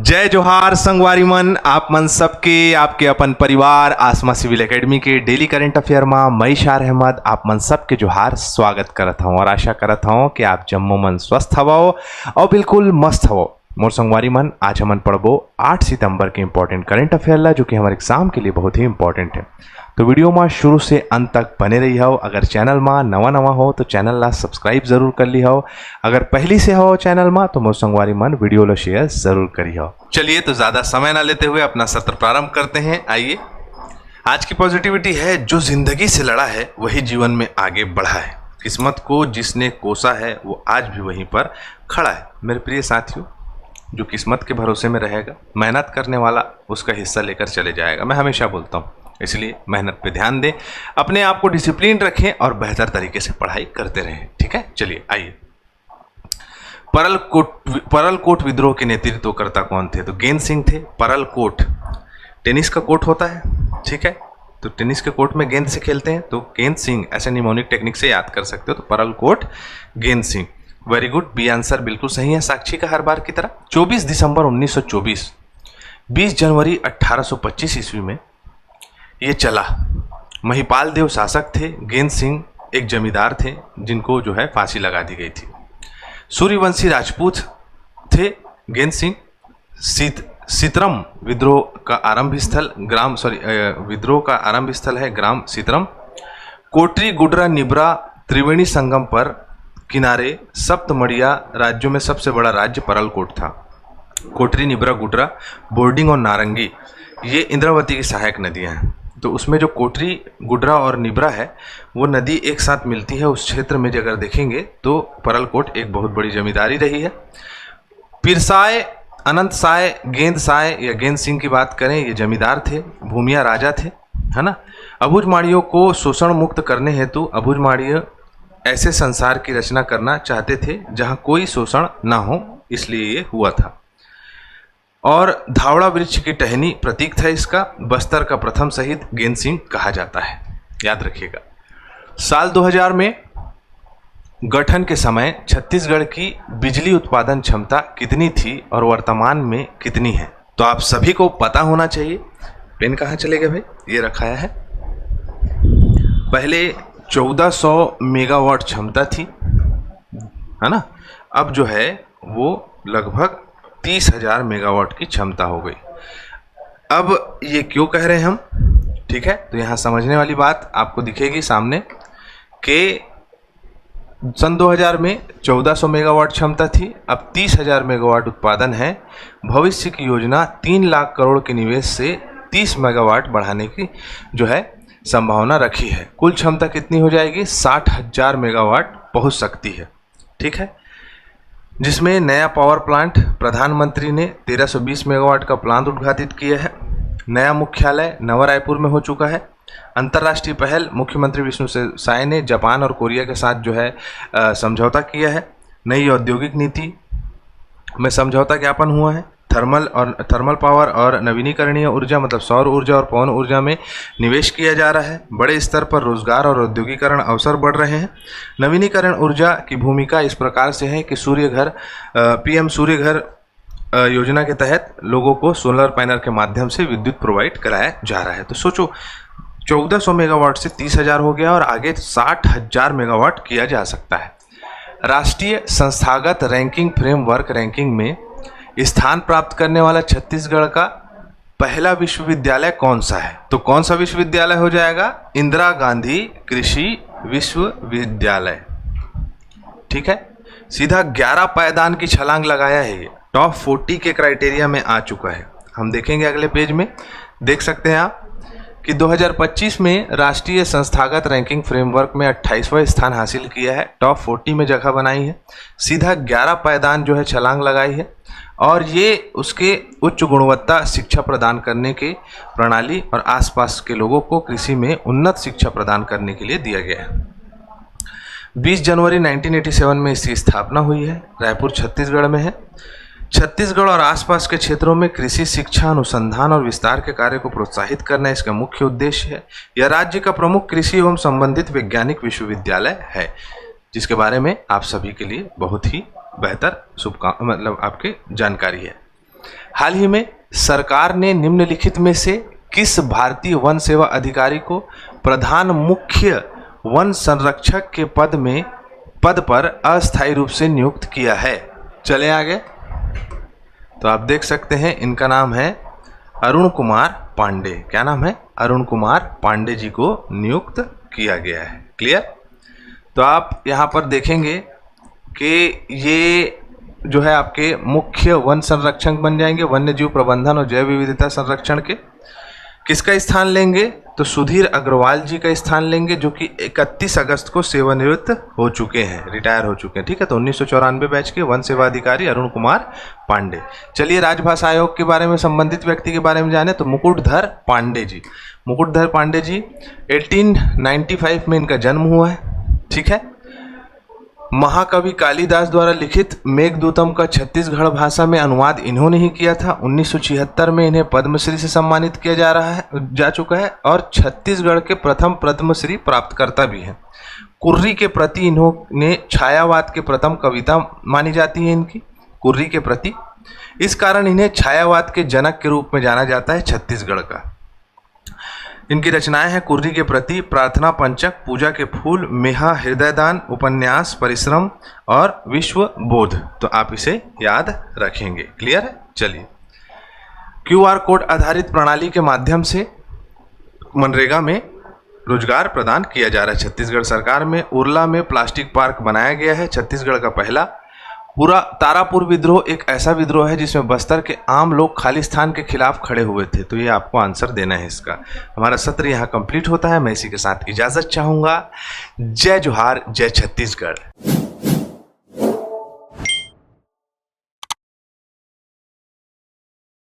जय जोहार संगवारी मन, आप मन सबके आपके अपन परिवार आसमा सिविल एकेडमी के डेली करंट अफेयर में मैं शार अहमद आप मन सबके जोहार स्वागत करत हूँ और आशा करत हूँ कि आप जम्मो मन स्वस्थ हवो और बिल्कुल मस्त हवो। मोर संगवारी मन, आज हमन पढ़बो 8 सितंबर के इंपॉर्टेंट करंट अफेयर ला, जो कि हमारे एग्जाम के लिए बहुत ही इंपॉर्टेंट है। तो वीडियो में शुरू से अंत तक बने रही हो। अगर चैनल में नवा हो तो चैनल ला सब्सक्राइब जरूर कर ली हो। अगर पहली से हो चैनल में तो मोर संगवारी मन वीडियो ला शेयर जरूर करी हो। चलिए तो ज्यादा समय ना लेते हुए अपना सत्र प्रारंभ करते हैं। आइए, आज की पॉजिटिविटी है, जो जिंदगी से लड़ा है वही जीवन में आगे बढ़ा है। किस्मत को जिसने कोसा है वो आज भी वहीं पर खड़ा है। मेरे प्रिय साथियों, जो किस्मत के भरोसे में रहेगा, मेहनत करने वाला उसका हिस्सा लेकर चले जाएगा। मैं हमेशा बोलता हूँ, इसलिए मेहनत पे ध्यान दें, अपने आप को डिसिप्लिन रखें और बेहतर तरीके से पढ़ाई करते रहें। ठीक है, चलिए आइए। परलकोट विद्रोह के नेतृत्वकर्ता कौन थे? तो गेंद सिंह थे। परलकोट टेनिस का कोर्ट होता है, ठीक है, तो टेनिस के कोर्ट में गेंद से खेलते हैं, तो गेंद सिंह ऐसे निमोनिक टेक्निक से याद कर सकते हो। तो Paralkot Gend Singh, very good, B answer बिल्कुल सही है, साक्षी का हर बार की तरह। 24 दिसंबर 1924, 20 जनवरी 1825 ईस्वी में ये चला। महिपाल देव शासक थे, गेंद सिंह एक जमींदार थे जिनको जो है फांसी लगा दी गई थी। सूर्यवंशी राजपूत थे गेंद सिंह। सीतरम विद्रोह का आरंभ स्थल है ग्राम सीतरम। कोटरी गुडरा निब्रा त्रिवेणी संगम पर किनारे सप्तमढ़िया राज्यों में सबसे बड़ा राज्य परलकोट था। कोटरी, निब्रा, गुडरा, बोर्डिंग और नारंगी ये इंद्रावती की सहायक नदियां हैं। तो उसमें जो कोटरी, गुडरा और निब्रा है वो नदी एक साथ मिलती है। उस क्षेत्र में अगर देखेंगे तो परलकोट एक बहुत बड़ी जमींदारी रही है। पीरसाय, अनंत साय, गेंद साय या गेंद सिंह की बात करें, ये जमींदार थे, भूमिया राजा थे, है ना। अबूझमाड़ियों को शोषण मुक्त करने हेतु अबूझमाड़ियों ऐसे संसार की रचना करना चाहते थे जहाँ कोई शोषण ना हो, इसलिए ये हुआ था। और धावड़ा वृक्ष की टहनी प्रतीक था इसका। बस्तर का प्रथम शहीद गेंद सिंह कहा जाता है, याद रखिएगा। साल 2000 में गठन के समय छत्तीसगढ़ की बिजली उत्पादन क्षमता कितनी थी और वर्तमान में कितनी है? तो आप सभी को पता होना चाहिए। पेन कहाँ चले गए भाई? ये रखाया है। पहले 1400 मेगावाट क्षमता थी, है ना। अब जो है वो लगभग 30,000 मेगावाट की क्षमता हो गई। अब ये क्यों कह रहे हैं हम? ठीक है, तो यहाँ समझने वाली बात आपको दिखेगी सामने कि सन 2000 में 1400 मेगावाट क्षमता थी, अब 30,000 मेगावाट उत्पादन है। भविष्य की योजना 3 लाख करोड़ के निवेश से 30 मेगावाट बढ़ाने की जो है संभावना रखी है। कुल क्षमता कितनी हो जाएगी? 60,000 मेगावाट पहुँच सकती है। ठीक है, जिसमें नया पावर प्लांट प्रधानमंत्री ने 1320 मेगावाट का प्लांट उद्घाटित किया है। नया मुख्यालय नवा रायपुर में हो चुका है। अंतर्राष्ट्रीय पहल, मुख्यमंत्री विष्णु साय ने जापान और कोरिया के साथ जो है समझौता किया है। नई औद्योगिक नीति में समझौता ज्ञापन हुआ है। थर्मल पावर और नवीनीकरणीय ऊर्जा मतलब सौर ऊर्जा और पवन ऊर्जा में निवेश किया जा रहा है। बड़े स्तर पर रोजगार और औद्योगिकरण अवसर बढ़ रहे हैं। नवीनीकरण ऊर्जा की भूमिका इस प्रकार से है कि सूर्य घर पीएम सूर्य घर योजना के तहत लोगों को सोलर पैनल के माध्यम से विद्युत प्रोवाइड कराया जा रहा है। तो सोचो, 1400 मेगावाट से 30,000 हो गया और आगे 60,000 मेगावाट किया जा सकता है। राष्ट्रीय संस्थागत रैंकिंग फ्रेमवर्क रैंकिंग में स्थान प्राप्त करने वाला छत्तीसगढ़ का पहला विश्वविद्यालय कौन सा है? तो कौन सा विश्वविद्यालय हो जाएगा? इंदिरा गांधी कृषि विश्वविद्यालय। ठीक है, सीधा 11 पायदान की छलांग लगाया है। ये टॉप 40 के क्राइटेरिया में आ चुका है। हम देखेंगे अगले पेज में, देख सकते हैं आप कि 2025 में राष्ट्रीय संस्थागत रैंकिंग फ्रेमवर्क में 28वां स्थान हासिल किया है। टॉप 40 में जगह बनाई है। सीधा 11 पायदान जो है छलांग लगाई है और ये उसके उच्च गुणवत्ता शिक्षा प्रदान करने के प्रणाली और आसपास के लोगों को कृषि में उन्नत शिक्षा प्रदान करने के लिए दिया गया है। 20 जनवरी 1987 में इसकी स्थापना हुई है। रायपुर छत्तीसगढ़ में है। छत्तीसगढ़ और आसपास के क्षेत्रों में कृषि शिक्षा, अनुसंधान और विस्तार के कार्य को प्रोत्साहित करना इसका मुख्य उद्देश्य है। यह राज्य का प्रमुख कृषि एवं संबंधित वैज्ञानिक विश्वविद्यालय है, जिसके बारे में आप सभी के लिए बहुत ही बेहतर आपके जानकारी है। हाल ही में सरकार ने निम्नलिखित में से किस भारतीय वन सेवा अधिकारी को प्रधान मुख्य वन संरक्षक के पद पर अस्थायी रूप से नियुक्त किया है? चले आगे। तो आप देख सकते हैं इनका नाम है अरुण कुमार पांडे। क्या नाम है? अरुण कुमार पांडे जी को नियुक्त किया गया है। क्लियर? तो आप यहाँ पर देखेंगे कि ये जो है आपके मुख्य वन संरक्षक बन जाएंगे, वन्य जीव प्रबंधन और जैव विविधता संरक्षण के। किसका स्थान लेंगे? तो सुधीर अग्रवाल जी का स्थान लेंगे, जो कि 31 अगस्त को सेवानिवृत्त हो चुके हैं, रिटायर हो चुके हैं। ठीक है, तो 1994 बैच के वन सेवा अधिकारी अरुण कुमार पांडे। चलिए राजभाषा आयोग के बारे में, संबंधित व्यक्ति के बारे में जाने। तो मुकुटधर पांडे जी, मुकुटधर पांडे जी 1895 में इनका जन्म हुआ है। ठीक है, महाकवि कालिदास द्वारा लिखित मेघदूतम का छत्तीसगढ़ भाषा में अनुवाद इन्होंने ही किया था। 1976 में इन्हें पद्मश्री से सम्मानित किया जा चुका है और छत्तीसगढ़ के प्रथम पद्मश्री प्राप्तकर्ता भी हैं। कुर्री के प्रति इन्होंने छायावाद के प्रथम कविता मानी जाती है इनकी, कुर्री के प्रति। इस कारण इन्हें छायावाद के जनक के रूप में जाना जाता है छत्तीसगढ़ का। इनकी रचनाएं हैं कुर्री के प्रति, प्रार्थना पंचक, पूजा के फूल, मेहा, हृदयदान, उपन्यास, परिश्रम और विश्व बोध। तो आप इसे याद रखेंगे। क्लियर है? चलिए, QR कोड आधारित प्रणाली के माध्यम से मनरेगा में रोजगार प्रदान किया जा रहा है छत्तीसगढ़ सरकार में। उरला में प्लास्टिक पार्क बनाया गया है, छत्तीसगढ़ का पहला। पूरा तारापुर विद्रोह एक ऐसा विद्रोह है जिसमें बस्तर के आम लोग खालिस्तान के खिलाफ खड़े हुए थे। तो ये आपको आंसर देना है इसका। हमारा सत्र यहाँ कंप्लीट होता है। मैं इसी के साथ इजाज़त चाहूँगा। जय जोहार, जय छत्तीसगढ़।